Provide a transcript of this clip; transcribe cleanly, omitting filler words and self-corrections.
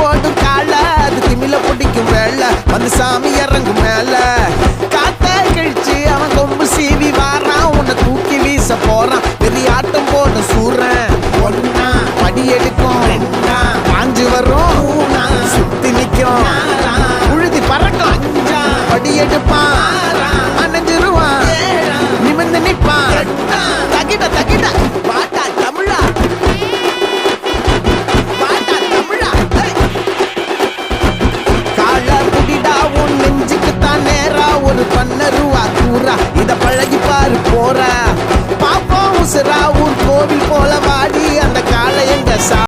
ஓடும் கால அது திமில பிடிக்கும் வேலை வந்து சாமி இறங்கும் மேல காத்த கழிச்சு அவன் கொம்பு சீவி வாரான் உன்னை தூக்கி வீச போறான் பெரிய ஆட்டம் போட சூறன் ஒன்னா படி எடுக்கும் பாஞ்சு வரும் சுத்தி நிக்கும் உழுதி பறக்கும் படி எடுப்பான் அணைஞ்சிருவான் நிமிர்ந்து நிப்பான் தகிட தகிட வாட்டா தமிழா வாட்டா தமிழா கால புடிடா உன் நெஞ்சுக்குத்தான் நேரா ஒரு பண்ணருவா கூறா இத பழகி பாரு போறா பாப்போம் உசுரா ஊர் கோவில் போல வாடி அந்த காலை எங்க